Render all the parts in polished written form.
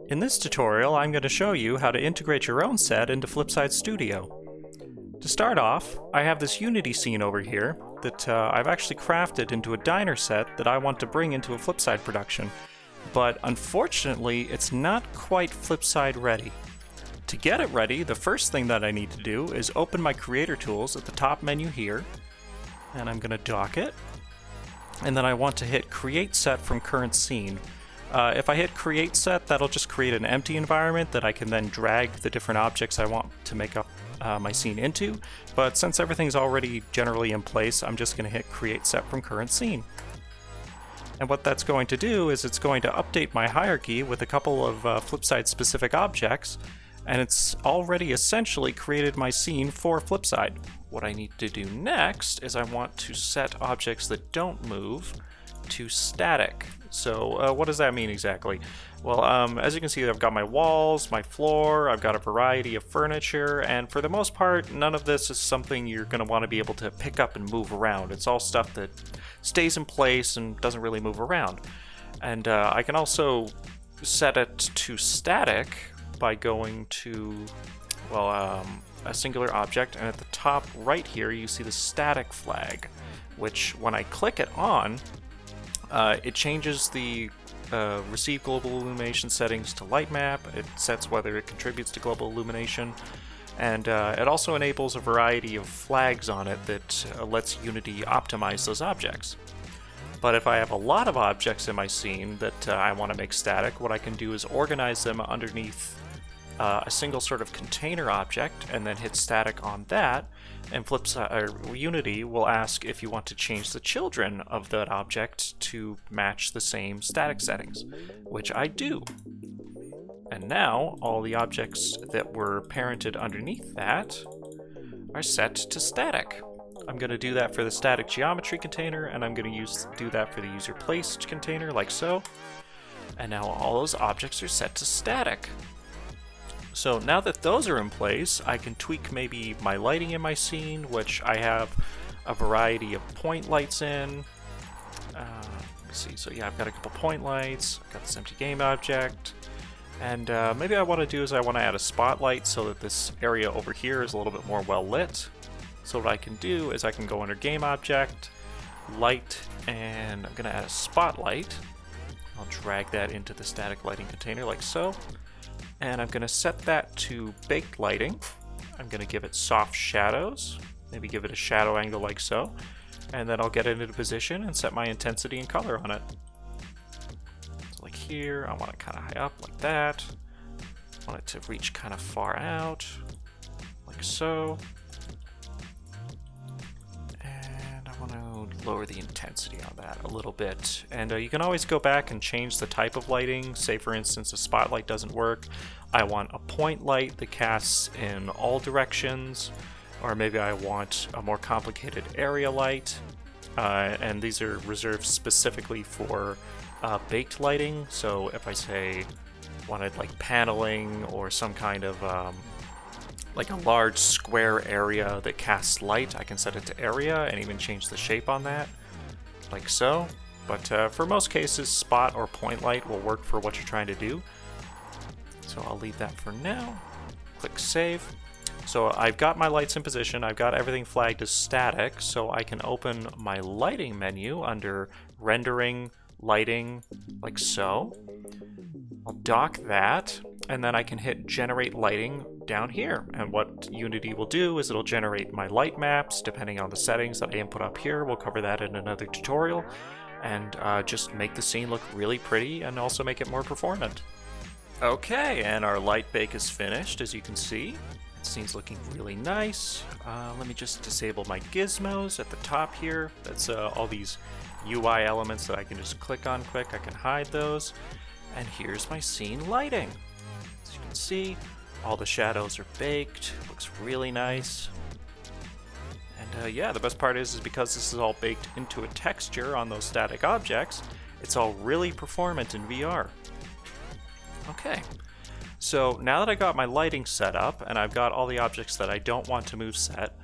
In this tutorial, I'm going to show you how to integrate your own set into Flipside Studio. To start off, I have this Unity scene over here that I've actually crafted into a diner set that I want to bring into a Flipside production, but unfortunately it's not quite Flipside ready. To get it ready, the first thing that I need to do is open my Creator Tools at the top menu here, and I'm going to dock it, and then I want to hit Create Set from Current Scene. If I hit Create Set, that'll just create an empty environment that I can then drag the different objects I want to make up my scene into, but since everything's already generally in place, I'm just going to hit Create Set from Current Scene. And what that's going to do is it's going to update my hierarchy with a couple of Flipside specific objects, and it's already essentially created my scene for Flipside. What I need to do next is I want to set objects that don't move to static. So what does that mean exactly? Well, as you can see, I've got my walls, my floor, I've got a variety of furniture, and for the most part, none of this is something you're going to want to be able to pick up and move around. It's all stuff that stays in place and doesn't really move around. And I can also set it to static by going to, well, a singular object, and at the top right here you see the static flag, which when I click it on, it changes the receive global illumination settings to light map. It sets whether it contributes to global illumination, and it also enables a variety of flags on it that lets Unity optimize those objects. But if I have a lot of objects in my scene that I want to make static, what I can do is organize them underneath a single sort of container object and then hit static on that, and Unity will ask if you want to change the children of that object to match the same static settings, which I do. And now all the objects that were parented underneath that are set to static. I'm going to do that for the static geometry container, and I'm going to do that for the user placed container, like so. And now all those objects are set to static. So now that those are in place, I can tweak maybe my lighting in my scene, which I have a variety of point lights in. Let's see, so yeah, I've got a couple point lights, I've got this empty game object, and maybe I want to do is I want to add a spotlight so that this area over here is a little bit more well lit. So what I can do is I can go under game object, light, and I'm going to add a spotlight. I'll drag that into the static lighting container like so. And I'm going to set that to baked lighting. I'm going to give it soft shadows, maybe give it a shadow angle like so, and then I'll get it into position and set my intensity and color on it. So like here, I want it kind of high up like that. I want it to reach kind of far out, like so. And I want to lower the intensity on that a little bit. And you can always go back and change the type of lighting. Say for instance a spotlight doesn't work, I want a point light that casts in all directions, or maybe I want a more complicated area light, and these are reserved specifically for baked lighting. So if I say wanted like paneling or some kind of like a large square area that casts light, I can set it to area and even change the shape on that, like so. But for most cases, spot or point light will work for what you're trying to do. So I'll leave that for now. Click Save. So I've got my lights in position, I've got everything flagged as static, so I can open my lighting menu under Rendering, Lighting, like so. I'll dock that, and then I can hit Generate Lighting down here. And what Unity will do is it'll generate my light maps depending on the settings that I input up here. We'll cover that in another tutorial, and just make the scene look really pretty and also make it more performant. Okay, and our light bake is finished, as you can see. The scene's looking really nice. Let me just disable my gizmos at the top here. That's all these UI elements that I can just click on quick. I can hide those. And here's my scene lighting. As you can see, all the shadows are baked. Looks really nice. And yeah, the best part is because this is all baked into a texture on those static objects, it's all really performant in VR. Okay, so now that I got my lighting set up and I've got all the objects that I don't want to move set,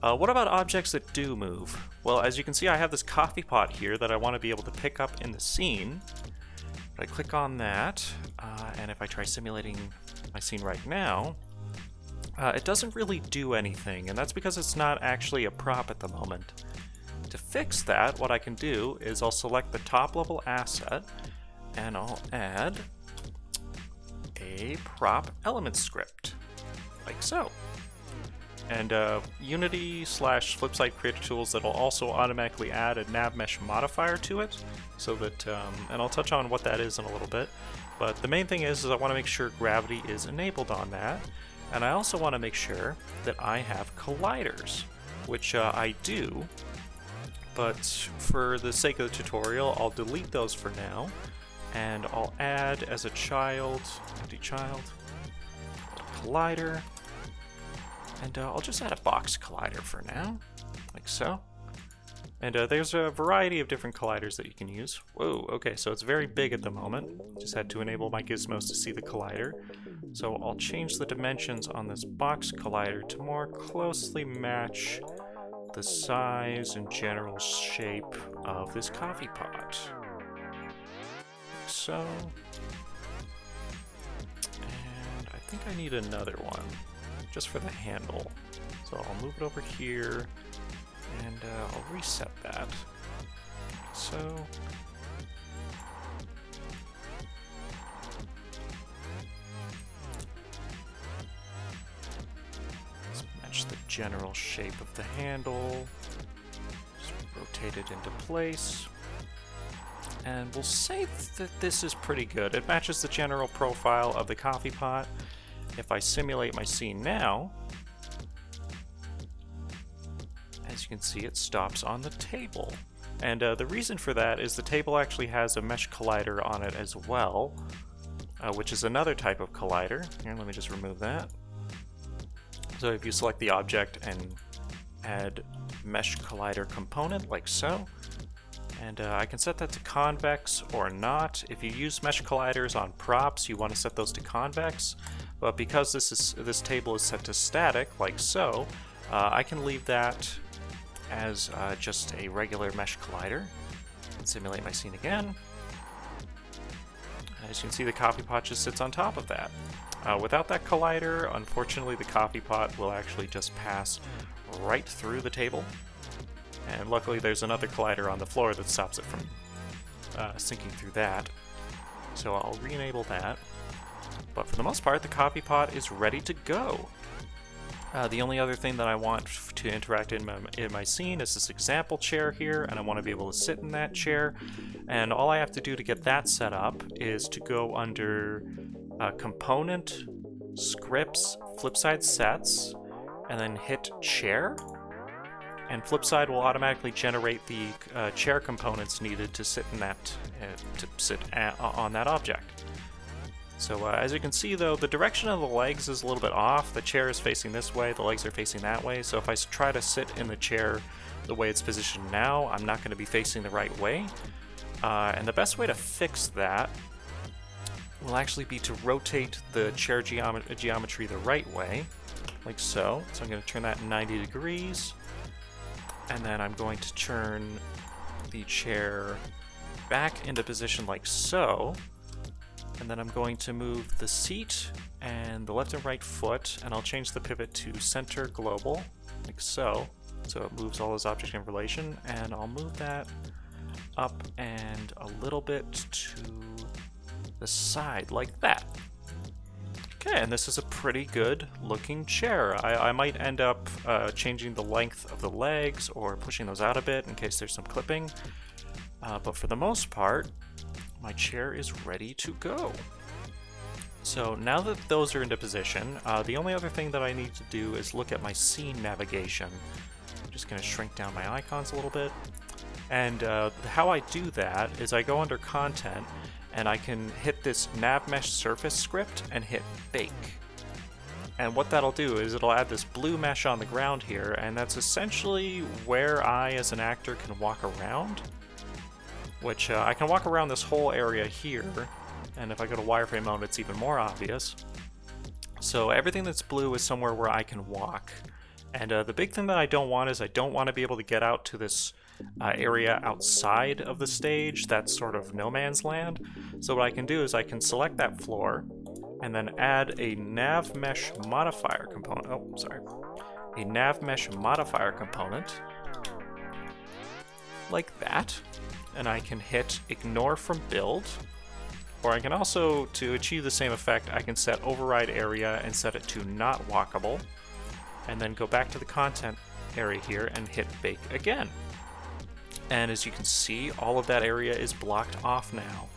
what about objects that do move? Well, as you can see, I have this coffee pot here that I want to be able to pick up in the scene. I click on that, and if I try simulating my scene right now, it doesn't really do anything, and that's because it's not actually a prop at the moment. To fix that, what I can do is I'll select the top level asset, and I'll add a prop element script, like so. And Unity / Flipside Creator Tools that'll also automatically add a nav mesh modifier to it, so that, and I'll touch on what that is in a little bit, but the main thing is I want to make sure gravity is enabled on that, and I also want to make sure that I have colliders, which I do, but for the sake of the tutorial, I'll delete those for now, and I'll add as a child, empty child, collider, and I'll just add a box collider for now, like so. And there's a variety of different colliders that you can use. Whoa, okay, so it's very big at the moment. Just had to enable my gizmos to see the collider. So I'll change the dimensions on this box collider to more closely match the size and general shape of this coffee pot. Like so. And I think I need another one, just for the handle. So I'll move it over here, and I'll reset that. So, let's match the general shape of the handle, just rotate it into place, and we'll say that this is pretty good. It matches the general profile of the coffee pot. If I simulate my scene now, as you can see, it stops on the table. And the reason for that is the table actually has a mesh collider on it as well, which is another type of collider. Here, let me just remove that. So if you select the object and add mesh collider component, like so, and I can set that to convex or not. If you use mesh colliders on props, you want to set those to convex. But because this table is set to static, like so, I can leave that as just a regular mesh collider. Simulate my scene again. As you can see, the coffee pot just sits on top of that. Without that collider, unfortunately, the coffee pot will actually just pass right through the table. And luckily, there's another collider on the floor that stops it from sinking through that. So I'll re-enable that. But for the most part, the coffee pot is ready to go. The only other thing that I want to interact in my scene is this example chair here, and I want to be able to sit in that chair. And all I have to do to get that set up is to go under Component, Scripts, Flipside Sets, and then hit Chair. And Flipside will automatically generate the chair components needed to sit in that, on that object. So as you can see though, the direction of the legs is a little bit off. The chair is facing this way, the legs are facing that way. So if I try to sit in the chair the way it's positioned now, I'm not going to be facing the right way. And the best way to fix that will actually be to rotate the chair geometry the right way, like so. So I'm going to turn that 90 degrees. And then I'm going to turn the chair back into position like so. And then I'm going to move the seat and the left and right foot, and I'll change the pivot to center global, like so. So it moves all those objects in relation, and I'll move that up and a little bit to the side, like that. Okay, and this is a pretty good looking chair. I might end up changing the length of the legs or pushing those out a bit in case there's some clipping. But for the most part, my chair is ready to go. So now that those are into position, the only other thing that I need to do is look at my scene navigation. I'm just going to shrink down my icons a little bit. And how I do that is I go under Content, and I can hit this nav mesh surface script and hit Bake. And what that'll do is it'll add this blue mesh on the ground here, and that's essentially where I, as an actor, can walk around. Which I can walk around this whole area here, and if I go to wireframe mode, it's even more obvious. So everything that's blue is somewhere where I can walk. And the big thing that I don't want is I don't want to be able to get out to this area outside of the stage that's sort of no man's land. So what I can do is I can select that floor and then add a nav mesh modifier component. Oh, sorry. A nav mesh modifier component like that. And I can hit ignore from build. Or I can also, to achieve the same effect, I can set override area and set it to not walkable. And then go back to the content area here and hit bake again. And as you can see, all of that area is blocked off now.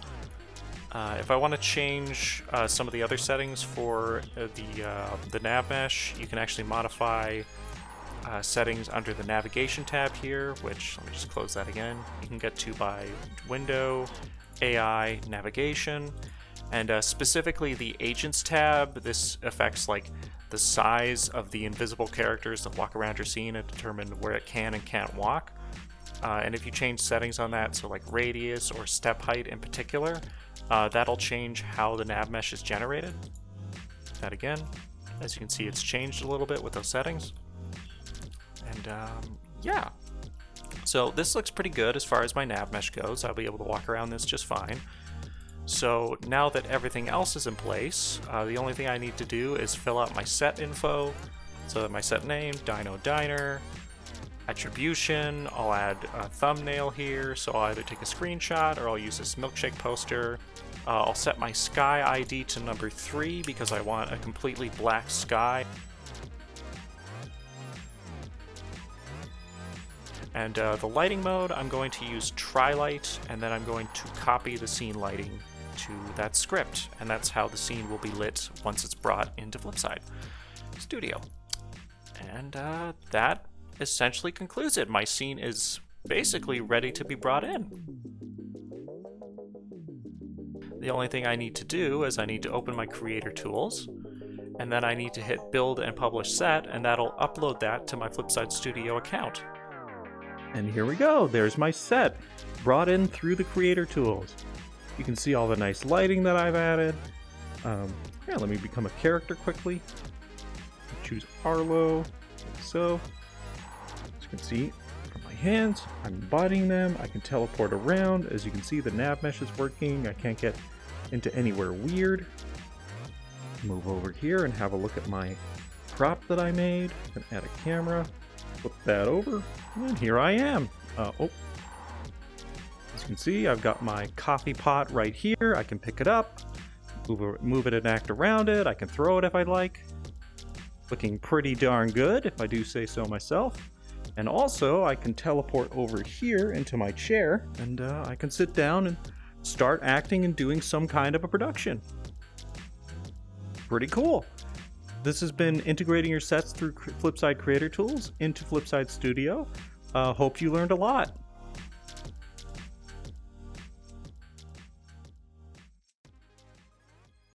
If I want to change some of the other settings for the nav mesh, you can actually modify settings under the navigation tab here, which, let me just close that again, you can get to by window, AI, navigation, and specifically the agents tab. This affects like the size of the invisible characters that walk around your scene and determine where it can and can't walk. And if you change settings on that, so like radius or step height in particular, that'll change how the nav mesh is generated. That again, as you can see, it's changed a little bit with those settings. And yeah, so this looks pretty good as far as my nav mesh goes. I'll be able to walk around this just fine. So now that everything else is in place, the only thing I need to do is fill out my set info. So that my set name, Dino Diner, attribution, I'll add a thumbnail here, so I'll either take a screenshot or I'll use this milkshake poster. I'll set my sky ID to number 3 because I want a completely black sky. And the lighting mode, I'm going to use Tri-Light, and then I'm going to copy the scene lighting to that script, and that's how the scene will be lit once it's brought into Flipside Studio. And that essentially concludes it. My scene is basically ready to be brought in. The only thing I need to do is I need to open my Creator Tools, and then I need to hit Build and Publish Set, and that'll upload that to my Flipside Studio account. And here we go, there's my set, brought in through the Creator Tools. You can see all the nice lighting that I've added. Yeah, let me become a character quickly. Choose Arlo, like so. As you can see from my hands, I'm embodying them. I can teleport around. As you can see, the nav mesh is working. I can't get into anywhere weird. Move over here and have a look at my prop that I made. And add a camera. Flip that over, and here I am. As you can see, I've got my coffee pot right here. I can pick it up, move it and act around it. I can throw it if I'd like. Looking pretty darn good, if I do say so myself. And also, I can teleport over here into my chair, and I can sit down and start acting and doing some kind of a production. Pretty cool. This has been integrating your sets through Flipside Creator Tools into Flipside Studio. Hope you learned a lot.